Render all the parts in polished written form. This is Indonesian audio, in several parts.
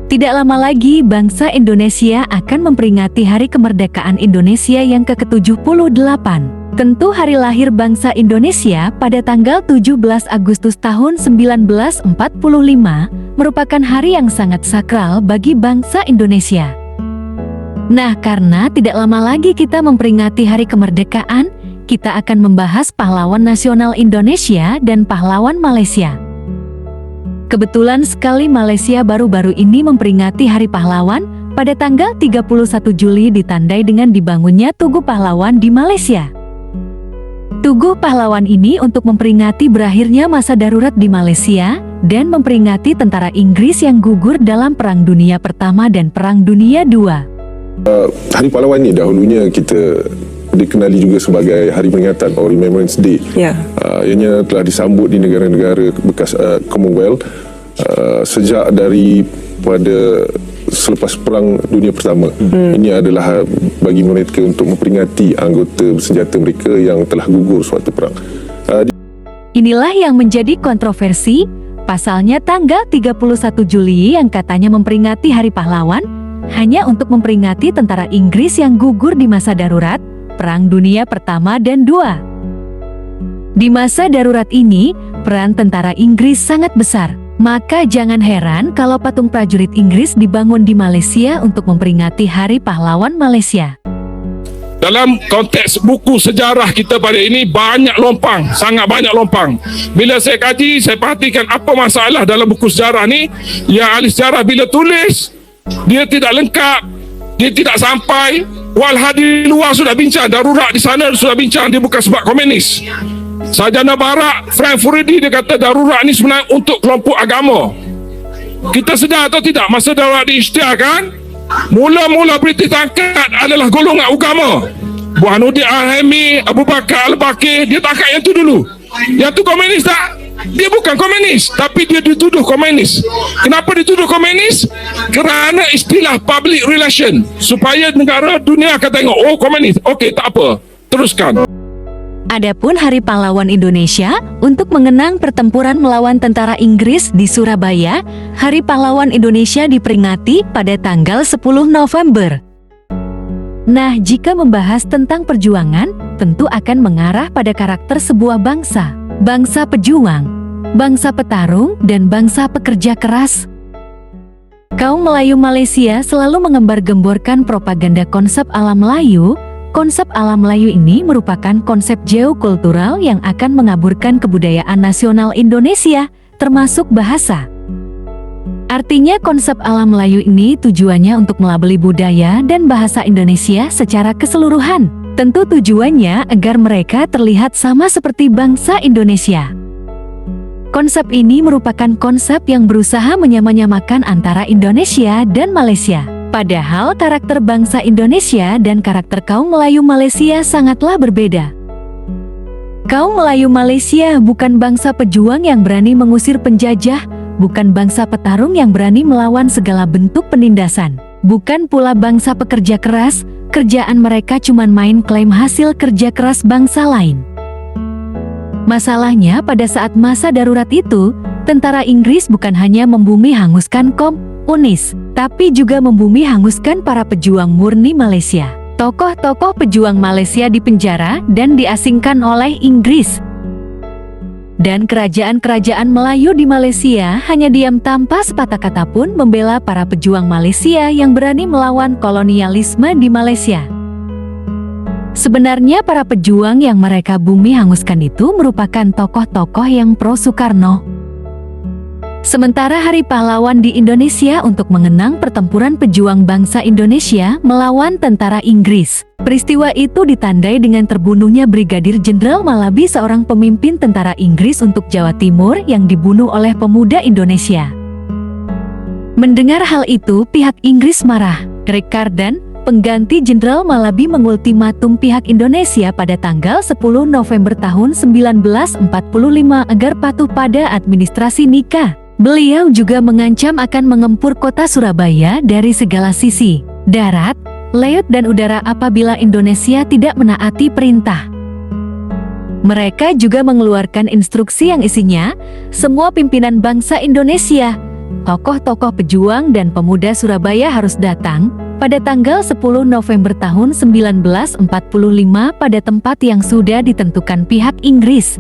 Tidak lama lagi bangsa Indonesia akan memperingati Hari Kemerdekaan Indonesia yang ke-78. Tentu hari lahir bangsa Indonesia pada tanggal 17 Agustus tahun 1945 merupakan hari yang sangat sakral bagi bangsa Indonesia. Nah, karena tidak lama lagi kita memperingati Hari Kemerdekaan, kita akan membahas pahlawan nasional Indonesia dan pahlawan Malaysia. Kebetulan sekali Malaysia baru-baru ini memperingati Hari Pahlawan pada tanggal 31 Juli ditandai dengan dibangunnya Tugu Pahlawan di Malaysia. Tugu Pahlawan ini untuk memperingati berakhirnya masa darurat di Malaysia dan memperingati tentara Inggris yang gugur dalam Perang Dunia Pertama dan Perang Dunia II. Hari Pahlawan ini dahulunya kita dikenali juga sebagai Hari Peringatan atau Remembrance Day. Ianya telah disambut di negara-negara bekas Commonwealth sejak daripada selepas Perang Dunia Pertama. Ini adalah bagi mereka untuk memperingati anggota bersenjata mereka yang telah gugur suatu perang. Inilah yang menjadi kontroversi, pasalnya tanggal 31 Juli yang katanya memperingati Hari Pahlawan hanya untuk memperingati tentara Inggris yang gugur di masa darurat Perang Dunia Pertama dan II. Di masa darurat ini, peran tentara Inggris sangat besar. Maka jangan heran kalau patung prajurit Inggris dibangun di Malaysia untuk memperingati Hari Pahlawan Malaysia. Dalam konteks buku sejarah kita pada ini banyak lompang, sangat banyak lompang. Bila saya kaji, saya perhatikan apa masalah dalam buku sejarah ni. Yang ahli sejarah bila tulis, dia tidak lengkap, dia tidak sampai. Walha di luar sudah bincang, darurat di sana sudah bincang, dia bukan sebab komunis. Sarjana Barat Frank Furedi dia kata darurat ni sebenarnya untuk kelompok agama. Kita sedar atau tidak masa darurat diisytiharkan, mula-mula British angkat adalah golongan agama. Burhanuddin Al-Hami, Abu Bakar Al-Bakir, dia tak angkat yang tu dulu. Yang tu komunis tak? Dia bukan komunis, tapi dia dituduh komunis. Kenapa dituduh komunis? Kerana istilah public relation, supaya negara dunia akan tengok, oh komunis, okey tak apa, teruskan. Adapun Hari Pahlawan Indonesia untuk mengenang pertempuran melawan tentara Inggris di Surabaya, Hari Pahlawan Indonesia diperingati pada tanggal 10 November. Nah, jika membahas tentang perjuangan, tentu akan mengarah pada karakter sebuah bangsa, bangsa pejuang, bangsa petarung, dan bangsa pekerja keras. Kaum Melayu Malaysia selalu mengembar-gemborkan propaganda konsep alam Melayu. Konsep alam Melayu ini merupakan konsep geokultural yang akan mengaburkan kebudayaan nasional Indonesia, termasuk bahasa. Artinya konsep alam Melayu ini tujuannya untuk melabeli budaya dan bahasa Indonesia secara keseluruhan. Tentu tujuannya agar mereka terlihat sama seperti bangsa Indonesia. Konsep ini merupakan konsep yang berusaha menyamanyamakan antara Indonesia dan Malaysia. Padahal karakter bangsa Indonesia dan karakter kaum Melayu Malaysia sangatlah berbeda. Kaum Melayu Malaysia bukan bangsa pejuang yang berani mengusir penjajah, bukan bangsa petarung yang berani melawan segala bentuk penindasan, bukan pula bangsa pekerja keras, kerjaan mereka cuma main klaim hasil kerja keras bangsa lain. Masalahnya pada saat masa darurat itu, tentara Inggris bukan hanya membumi hanguskan komunis, tapi juga membumi hanguskan para pejuang murni Malaysia. Tokoh-tokoh pejuang Malaysia dipenjara dan diasingkan oleh Inggris. Dan kerajaan-kerajaan Melayu di Malaysia hanya diam tanpa sepatah kata pun membela para pejuang Malaysia yang berani melawan kolonialisme di Malaysia. Sebenarnya para pejuang yang mereka bumi hanguskan itu merupakan tokoh-tokoh yang pro Soekarno. Sementara Hari Pahlawan di Indonesia untuk mengenang pertempuran pejuang bangsa Indonesia melawan tentara Inggris. Peristiwa itu ditandai dengan terbunuhnya Brigadir Jenderal Malabi, seorang pemimpin tentara Inggris untuk Jawa Timur yang dibunuh oleh pemuda Indonesia. Mendengar hal itu, pihak Inggris marah. Rick Carden, pengganti Jenderal Malabi, mengultimatum pihak Indonesia pada tanggal 10 November tahun 1945 agar patuh pada administrasi nikah. Beliau juga mengancam akan mengempur kota Surabaya dari segala sisi, darat, laut dan udara apabila Indonesia tidak menaati perintah. Mereka juga mengeluarkan instruksi yang isinya, semua pimpinan bangsa Indonesia, tokoh-tokoh pejuang dan pemuda Surabaya harus datang pada tanggal 10 November tahun 1945 pada tempat yang sudah ditentukan pihak Inggris.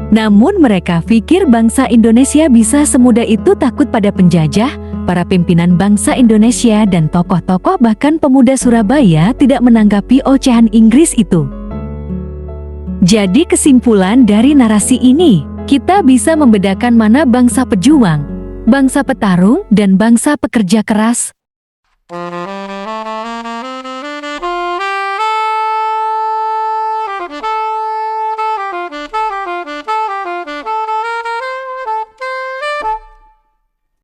Namun mereka pikir bangsa Indonesia bisa semudah itu takut pada penjajah. Para pimpinan bangsa Indonesia dan tokoh-tokoh bahkan pemuda Surabaya tidak menanggapi ocehan Inggris itu. Jadi kesimpulan dari narasi ini, kita bisa membedakan mana bangsa pejuang, bangsa petarung, dan bangsa pekerja keras.